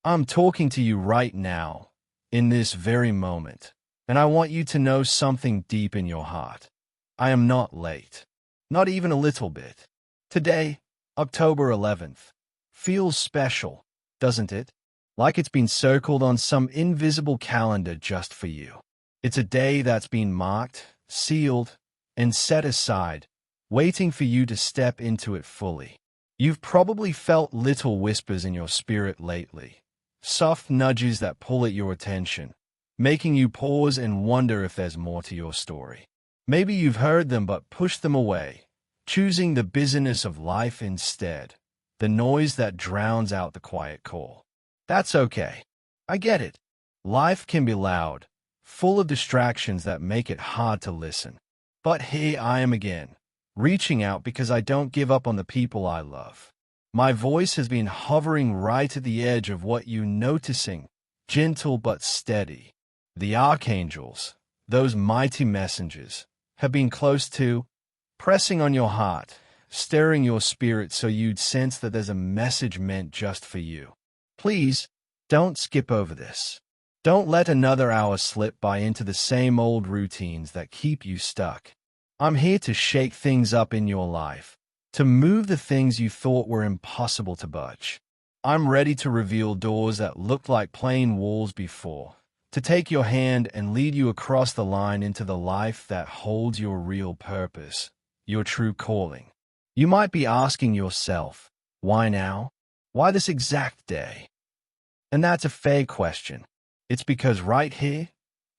I'm talking to you right now, in this very moment, and I want you to know something deep in your heart. I am not late. Not even a little bit. Today, October 11th, feels special, doesn't it? Like it's been circled on some invisible calendar just for you. It's a day that's been marked, sealed, and set aside, waiting for you to step into it fully. You've probably felt little whispers in your spirit lately, soft nudges that pull at your attention, making you pause and wonder if there's more to your story. Maybe you've heard them but pushed them away, choosing the busyness of life instead, the noise that drowns out the quiet call. That's okay. I get it. Life can be loud, full of distractions that make it hard to listen. But here I am again, reaching out because I don't give up on the people I love. My voice has been hovering right at the edge of what you're noticing, gentle but steady. The Archangels, those mighty messengers, have been close to, pressing on your heart, stirring your spirit so you'd sense that there's a message meant just for you. Please, don't skip over this. Don't let another hour slip by into the same old routines that keep you stuck. I'm here to shake things up in your life, to move the things you thought were impossible to budge. I'm ready to reveal doors that looked like plain walls before, to take your hand and lead you across the line into the life that holds your real purpose, your true calling. You might be asking yourself, why now? Why this exact day? And that's a fair question. It's because right here,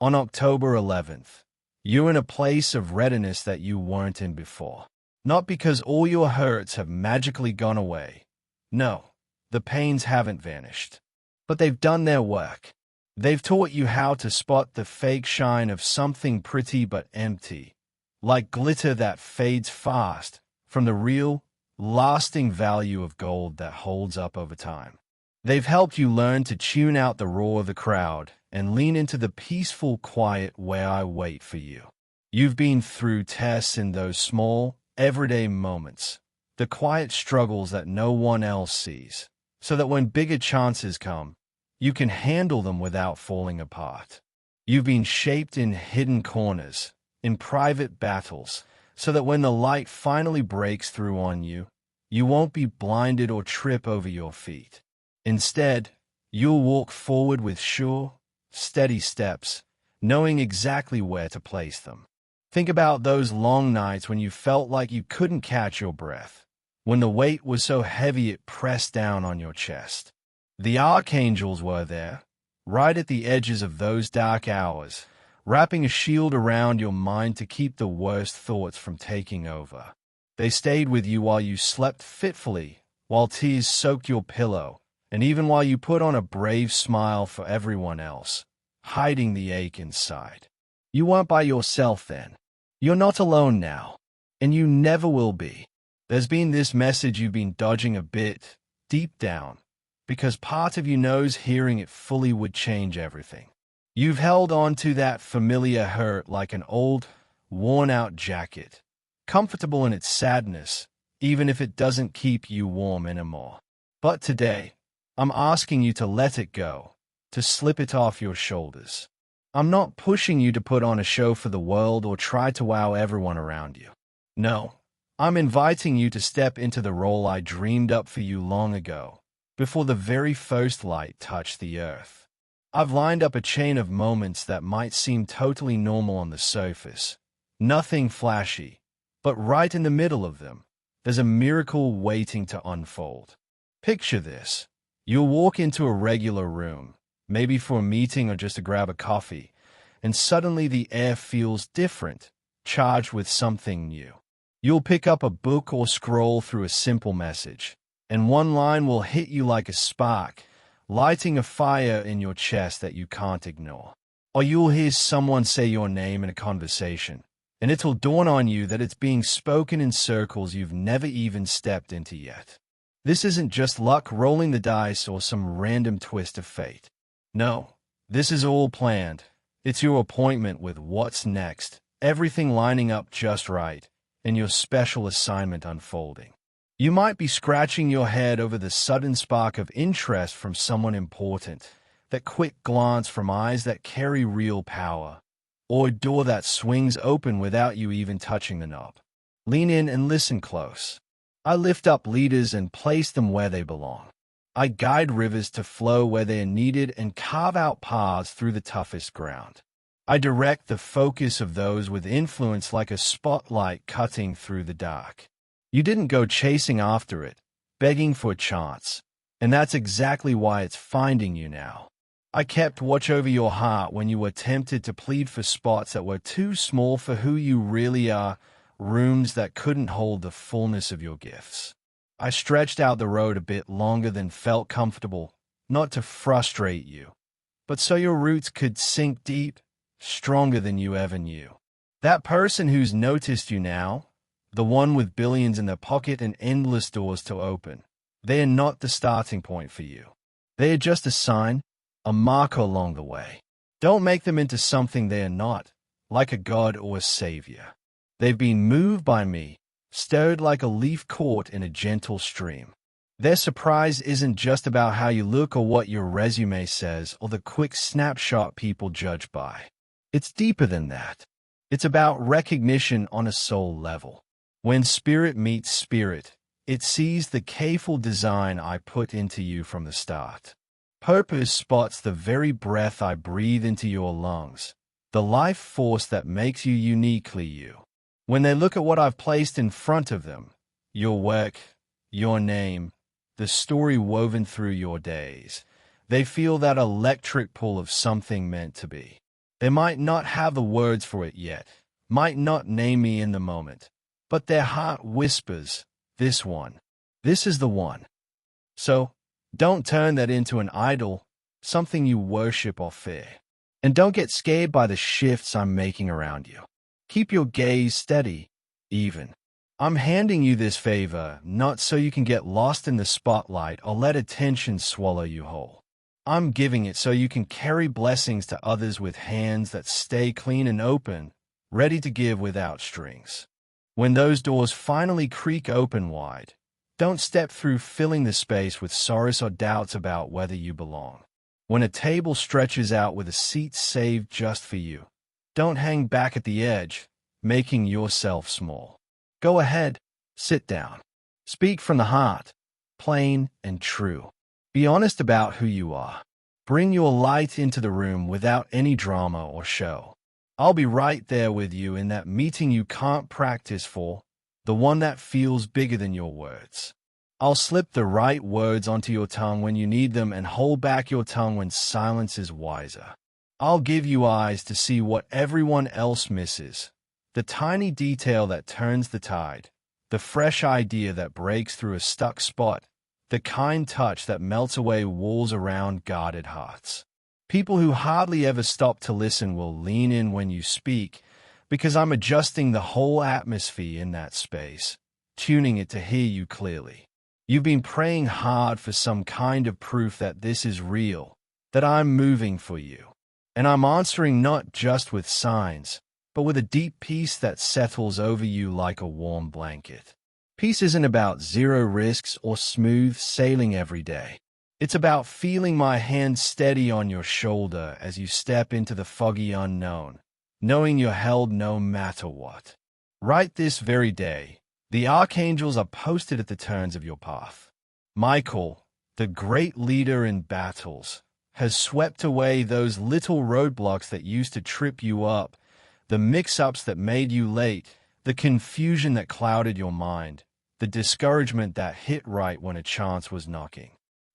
on October 11th, you're in a place of readiness that you weren't in before. Not because all your hurts have magically gone away. No, the pains haven't vanished. But they've done their work. They've taught you how to spot the fake shine of something pretty but empty, like glitter that fades fast, from the real, lasting value of gold that holds up over time. They've helped you learn to tune out the roar of the crowd and lean into the peaceful quiet where I wait for you. You've been through tests in those small, everyday moments, the quiet struggles that no one else sees, so that when bigger chances come, you can handle them without falling apart. You've been shaped in hidden corners, in private battles, so that when the light finally breaks through on you, you won't be blinded or trip over your feet. Instead, you'll walk forward with sure, steady steps, knowing exactly where to place them. Think about those long nights when you felt like you couldn't catch your breath, when the weight was so heavy it pressed down on your chest. The Archangels were there, right at the edges of those dark hours, wrapping a shield around your mind to keep the worst thoughts from taking over. They stayed with you while you slept fitfully, while tears soaked your pillow, and even while you put on a brave smile for everyone else, hiding the ache inside. You weren't by yourself then. You're not alone now, and you never will be. There's been this message you've been dodging a bit, deep down, because part of you knows hearing it fully would change everything. You've held on to that familiar hurt like an old, worn-out jacket, comfortable in its sadness, even if it doesn't keep you warm anymore. But today, I'm asking you to let it go, to slip it off your shoulders. I'm not pushing you to put on a show for the world or try to wow everyone around you. No, I'm inviting you to step into the role I dreamed up for you long ago, before the very first light touched the earth. I've lined up a chain of moments that might seem totally normal on the surface, nothing flashy, but right in the middle of them, there's a miracle waiting to unfold. Picture this. You'll walk into a regular room, maybe for a meeting or just to grab a coffee, and suddenly the air feels different, charged with something new. You'll pick up a book or scroll through a simple message, and one line will hit you like a spark, lighting a fire in your chest that you can't ignore. Or you'll hear someone say your name in a conversation, and it'll dawn on you that it's being spoken in circles you've never even stepped into yet. This isn't just luck rolling the dice or some random twist of fate. No, this is all planned. It's your appointment with what's next, everything lining up just right, and your special assignment unfolding. You might be scratching your head over the sudden spark of interest from someone important, that quick glance from eyes that carry real power, or a door that swings open without you even touching the knob. Lean in and listen close. I lift up leaders and place them where they belong. I guide rivers to flow where they are needed and carve out paths through the toughest ground. I direct the focus of those with influence like a spotlight cutting through the dark. You didn't go chasing after it, begging for a chance, and that's exactly why it's finding you now. I kept watch over your heart when you were tempted to plead for spots that were too small for who you really are, rooms that couldn't hold the fullness of your gifts. I stretched out the road a bit longer than felt comfortable, not to frustrate you, but so your roots could sink deep, stronger than you ever knew. That person who's noticed you now, the one with billions in their pocket and endless doors to open, they are not the starting point for you. They are just a sign, a marker along the way. Don't make them into something they are not, like a god or a savior. They've been moved by me, stirred like a leaf caught in a gentle stream. Their surprise isn't just about how you look or what your resume says or the quick snapshot people judge by. It's deeper than that. It's about recognition on a soul level. When spirit meets spirit, it sees the careful design I put into you from the start. Purpose spots the very breath I breathe into your lungs, the life force that makes you uniquely you. When they look at what I've placed in front of them, your work, your name, the story woven through your days, they feel that electric pull of something meant to be. They might not have the words for it yet, might not name me in the moment, but their heart whispers, this one. This is the one. So, don't turn that into an idol, something you worship or fear. And don't get scared by the shifts I'm making around you. Keep your gaze steady, even. I'm handing you this favor not so you can get lost in the spotlight or let attention swallow you whole. I'm giving it so you can carry blessings to others with hands that stay clean and open, ready to give without strings. When those doors finally creak open wide, don't step through filling the space with sorrows or doubts about whether you belong. When a table stretches out with a seat saved just for you, don't hang back at the edge, making yourself small. Go ahead, sit down. Speak from the heart, plain and true. Be honest about who you are. Bring your light into the room without any drama or show. I'll be right there with you in that meeting you can't practice for, the one that feels bigger than your words. I'll slip the right words onto your tongue when you need them and hold back your tongue when silence is wiser. I'll give you eyes to see what everyone else misses, the tiny detail that turns the tide, the fresh idea that breaks through a stuck spot, the kind touch that melts away walls around guarded hearts. People who hardly ever stop to listen will lean in when you speak, because I'm adjusting the whole atmosphere in that space, tuning it to hear you clearly. You've been praying hard for some kind of proof that this is real, that I'm moving for you. And I'm answering not just with signs, but with a deep peace that settles over you like a warm blanket. Peace isn't about zero risks or smooth sailing every day. It's about feeling my hand steady on your shoulder as you step into the foggy unknown, knowing you're held no matter what. Right this very day, the Archangels are posted at the turns of your path. Michael, the great leader in battles, has swept away those little roadblocks that used to trip you up, the mix-ups that made you late, the confusion that clouded your mind, the discouragement that hit right when a chance was knocking.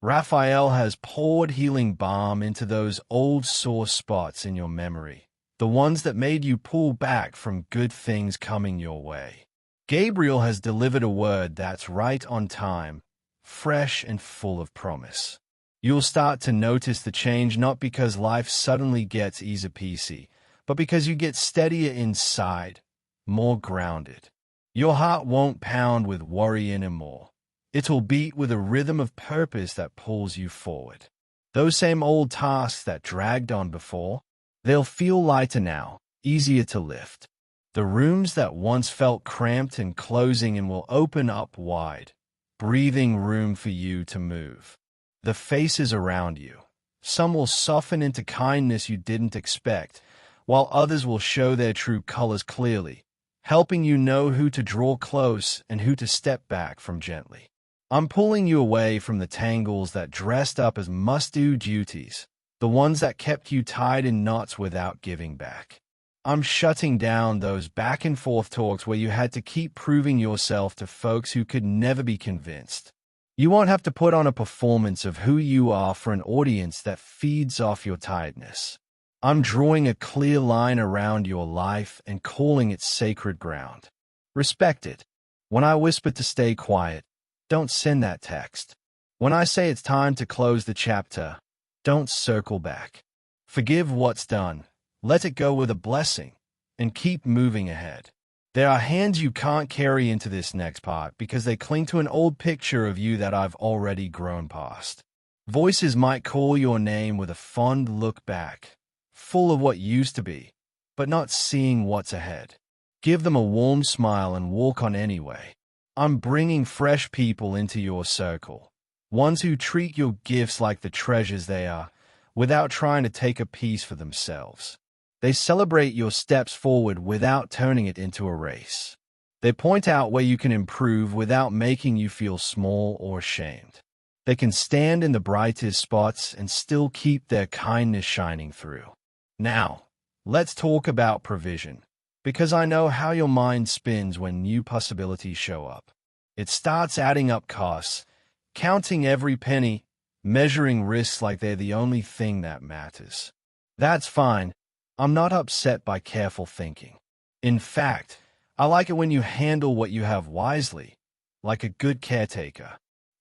Raphael has poured healing balm into those old sore spots in your memory, the ones that made you pull back from good things coming your way. Gabriel has delivered a word that's right on time, fresh and full of promise. You'll start to notice the change not because life suddenly gets easy-peasy, but because you get steadier inside, more grounded. Your heart won't pound with worry anymore. It'll beat with a rhythm of purpose that pulls you forward. Those same old tasks that dragged on before, they'll feel lighter now, easier to lift. The rooms that once felt cramped and closing and will open up wide, breathing room for you to move. The faces around you. Some will soften into kindness you didn't expect, while others will show their true colors clearly, helping you know who to draw close and who to step back from gently. I'm pulling you away from the tangles that dressed up as must-do duties, the ones that kept you tied in knots without giving back. I'm shutting down those back-and-forth talks where you had to keep proving yourself to folks who could never be convinced. You won't have to put on a performance of who you are for an audience that feeds off your tiredness. I'm drawing a clear line around your life and calling it sacred ground. Respect it. When I whisper to stay quiet, don't send that text. When I say it's time to close the chapter, don't circle back. Forgive what's done, let it go with a blessing, and keep moving ahead. There are hands you can't carry into this next part because they cling to an old picture of you that I've already grown past. Voices might call your name with a fond look back, full of what used to be, but not seeing what's ahead. Give them a warm smile and walk on anyway. I'm bringing fresh people into your circle, ones who treat your gifts like the treasures they are, without trying to take a piece for themselves. They celebrate your steps forward without turning it into a race. They point out where you can improve without making you feel small or ashamed. They can stand in the brightest spots and still keep their kindness shining through. Now, let's talk about provision, because I know how your mind spins when new possibilities show up. It starts adding up costs, counting every penny, measuring risks like they're the only thing that matters. That's fine. I'm not upset by careful thinking. In fact, I like it when you handle what you have wisely, like a good caretaker.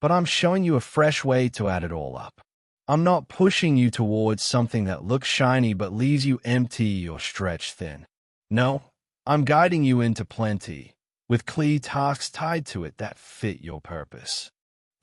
But I'm showing you a fresh way to add it all up. I'm not pushing you towards something that looks shiny but leaves you empty or stretched thin. No, I'm guiding you into plenty, with clear tasks tied to it that fit your purpose.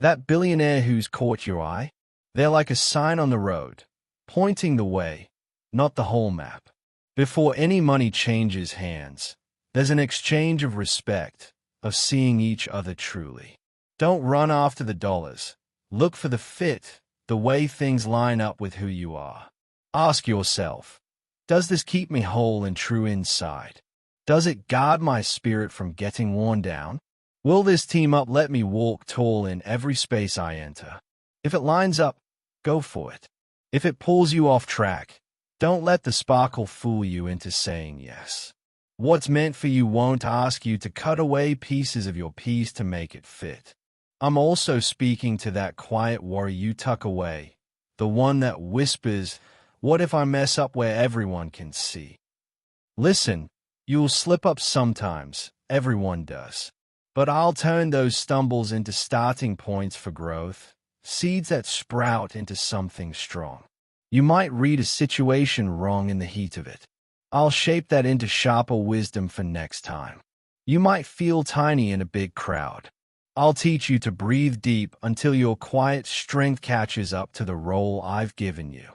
That billionaire who's caught your eye? They're like a sign on the road, pointing the way, not the whole map. Before any money changes hands, there's an exchange of respect, of seeing each other truly. Don't run after the dollars. Look for the fit, the way things line up with who you are. Ask yourself, does this keep me whole and true inside? Does it guard my spirit from getting worn down? Will this team up let me walk tall in every space I enter? If it lines up, go for it. If it pulls you off track, don't let the sparkle fool you into saying yes. What's meant for you won't ask you to cut away pieces of your piece to make it fit. I'm also speaking to that quiet worry you tuck away, the one that whispers, "What if I mess up where everyone can see?" Listen, you'll slip up sometimes, everyone does. But I'll turn those stumbles into starting points for growth, seeds that sprout into something strong. You might read a situation wrong in the heat of it. I'll shape that into sharper wisdom for next time. You might feel tiny in a big crowd. I'll teach you to breathe deep until your quiet strength catches up to the role I've given you.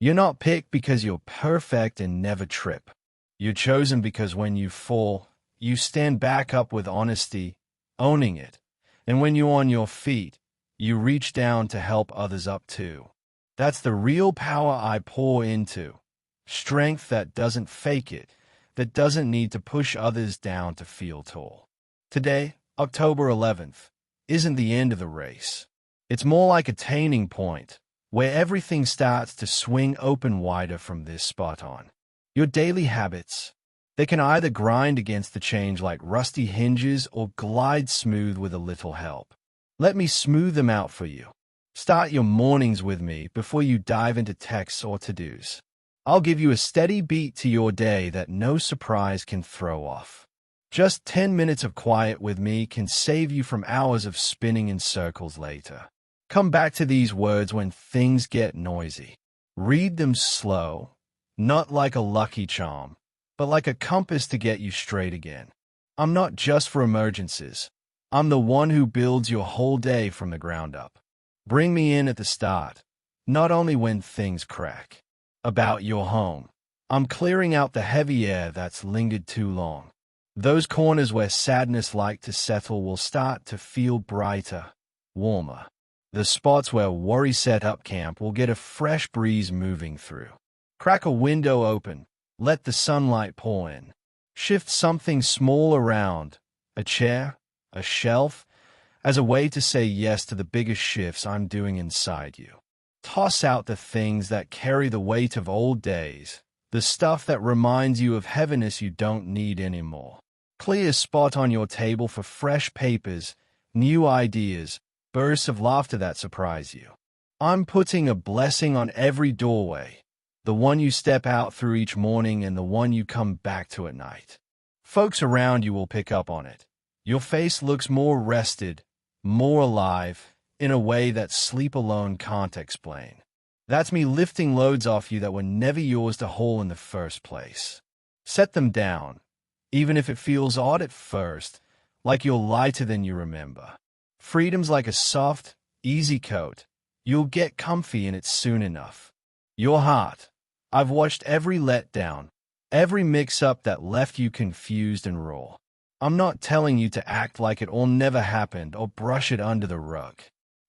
You're not picked because you're perfect and never trip. You're chosen because when you fall, you stand back up with honesty, owning it. And when you're on your feet, you reach down to help others up too. That's the real power I pour into. Strength that doesn't fake it, that doesn't need to push others down to feel tall. Today, October 11th, isn't the end of the race. It's more like a turning point, where everything starts to swing open wider from this spot on. Your daily habits, they can either grind against the change like rusty hinges or glide smooth with a little help. Let me smooth them out for you. Start your mornings with me before you dive into texts or to-dos. I'll give you a steady beat to your day that no surprise can throw off. Just 10 minutes of quiet with me can save you from hours of spinning in circles later. Come back to these words when things get noisy. Read them slow, not like a lucky charm, but like a compass to get you straight again. I'm not just for emergencies. I'm the one who builds your whole day from the ground up. Bring me in at the start, not only when things crack. About your home, I'm clearing out the heavy air that's lingered too long. Those corners where sadness liked to settle will start to feel brighter, warmer. The spots where worry set up camp will get a fresh breeze moving through. Crack a window open, let the sunlight pour in. Shift something small around, a chair, a shelf, as a way to say yes to the biggest shifts I'm doing inside you. Toss out the things that carry the weight of old days, the stuff that reminds you of heaviness you don't need anymore. Clear a spot on your table for fresh papers, new ideas, bursts of laughter that surprise you. I'm putting a blessing on every doorway, the one you step out through each morning and the one you come back to at night. Folks around you will pick up on it. Your face looks more rested, more alive, in a way that sleep alone can't explain. That's me lifting loads off you that were never yours to haul in the first place. Set them down, even if it feels odd at first, like you're lighter than you remember. Freedom's like a soft, easy coat. You'll get comfy in it soon enough. Your heart. I've watched every letdown, every mix-up that left you confused and raw. I'm not telling you to act like it all never happened or brush it under the rug.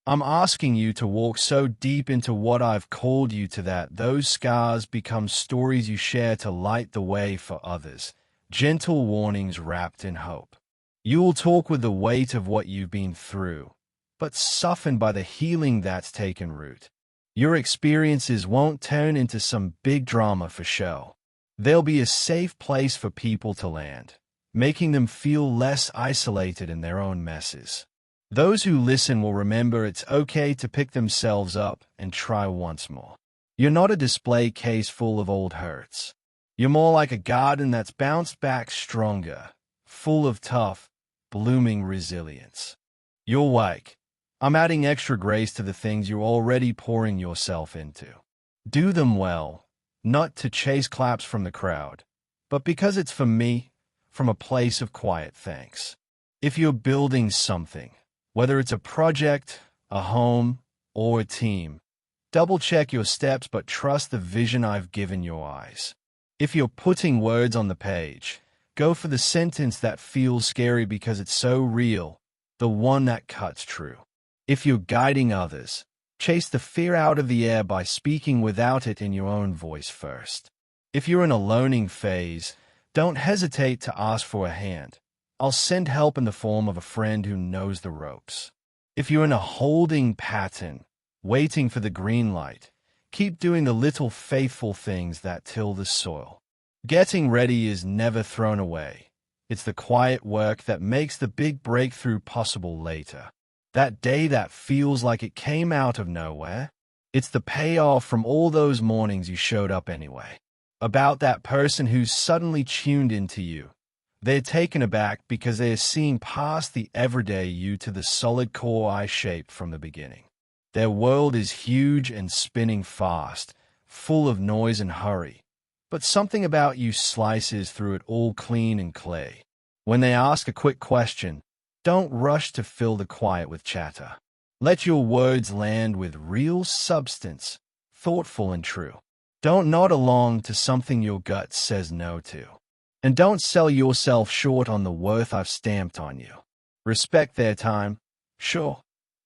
I'm asking you to walk so deep into what I've called you to that those scars become stories you share to light the way for others, gentle warnings wrapped in hope. You will talk with the weight of what you've been through, but softened by the healing that's taken root. Your experiences won't turn into some big drama for show. They'll be a safe place for people to land, making them feel less isolated in their own messes. Those who listen will remember it's okay to pick themselves up and try once more. You're not a display case full of old hurts. You're more like a garden that's bounced back stronger, full of tough, blooming resilience. You're like, I'm adding extra grace to the things you're already pouring yourself into. Do them well, not to chase claps from the crowd, but because it's for me, from a place of quiet thanks. If you're building something, whether it's a project, a home, or a team, double-check your steps but trust the vision I've given your eyes. If you're putting words on the page, go for the sentence that feels scary because it's so real, the one that cuts true. If you're guiding others, chase the fear out of the air by speaking without it in your own voice first. If you're in a learning phase, don't hesitate to ask for a hand. I'll send help in the form of a friend who knows the ropes. If you're in a holding pattern, waiting for the green light, keep doing the little faithful things that till the soil. Getting ready is never thrown away. It's the quiet work that makes the big breakthrough possible later. That day that feels like it came out of nowhere. It's the payoff from all those mornings you showed up anyway. About that person who's suddenly tuned into you. They're taken aback because they are seeing past the everyday you to the solid core I shaped from the beginning. Their world is huge and spinning fast, full of noise and hurry, but something about you slices through it all clean and clear. When they ask a quick question, don't rush to fill the quiet with chatter. Let your words land with real substance, thoughtful and true. Don't nod along to something your gut says no to. And don't sell yourself short on the worth I've stamped on you. Respect their time, sure,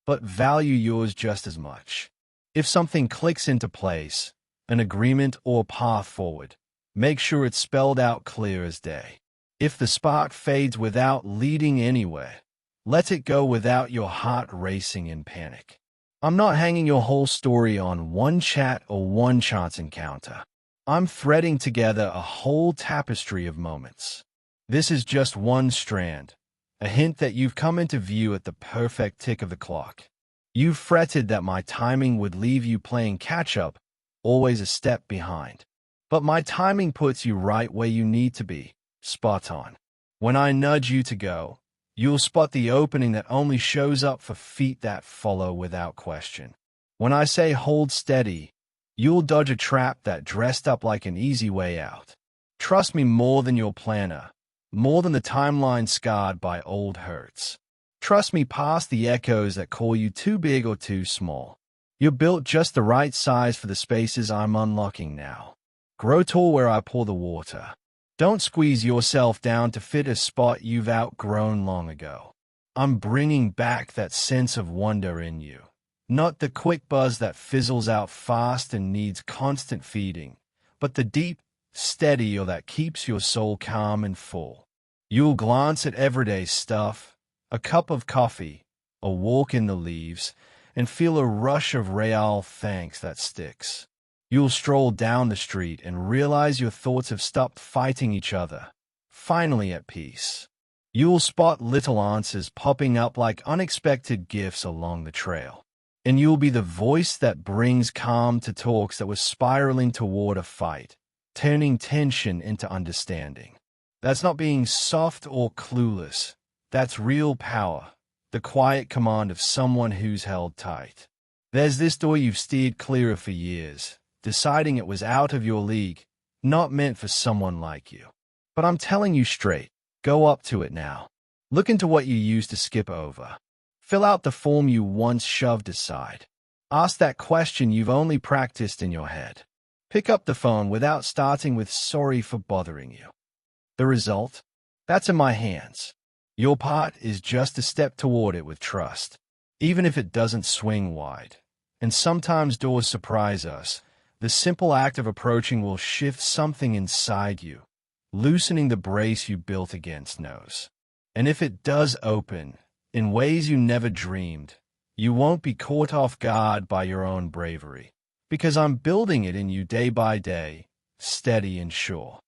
but value yours just as much. If something clicks into place, an agreement or path forward, make sure it's spelled out clear as day. If the spark fades without leading anywhere, let it go without your heart racing in panic. I'm not hanging your whole story on one chat or one chance encounter. I'm threading together a whole tapestry of moments. This is just one strand, a hint that you've come into view at the perfect tick of the clock. You've fretted that my timing would leave you playing catch-up, always a step behind. But my timing puts you right where you need to be, spot on. When I nudge you to go, you'll spot the opening that only shows up for feet that follow without question. When I say hold steady, you'll dodge a trap that dressed up like an easy way out. Trust me more than your planner, more than the timeline scarred by old hurts. Trust me past the echoes that call you too big or too small. You're built just the right size for the spaces I'm unlocking now. Grow tall where I pour the water. Don't squeeze yourself down to fit a spot you've outgrown long ago. I'm bringing back that sense of wonder in you. Not the quick buzz that fizzles out fast and needs constant feeding, but the deep, steady or that keeps your soul calm and full. You'll glance at everyday stuff, a cup of coffee, a walk in the leaves, and feel a rush of real thanks that sticks. You'll stroll down the street and realize your thoughts have stopped fighting each other, finally at peace. You'll spot little answers popping up like unexpected gifts along the trail. And you'll be the voice that brings calm to talks that were spiraling toward a fight, turning tension into understanding. That's not being soft or clueless. That's real power, the quiet command of someone who's held tight. There's this door you've steered clear of for years, deciding it was out of your league, not meant for someone like you. But I'm telling you straight, go up to it now. Look into what you used to skip over. Fill out the form you once shoved aside. Ask that question you've only practiced in your head. Pick up the phone without starting with sorry for bothering you. The result? That's in my hands. Your part is just a step toward it with trust, even if it doesn't swing wide. And sometimes doors surprise us. The simple act of approaching will shift something inside you, loosening the brace you built against no's. And if it does open, in ways you never dreamed, you won't be caught off guard by your own bravery, because I'm building it in you day by day, steady and sure.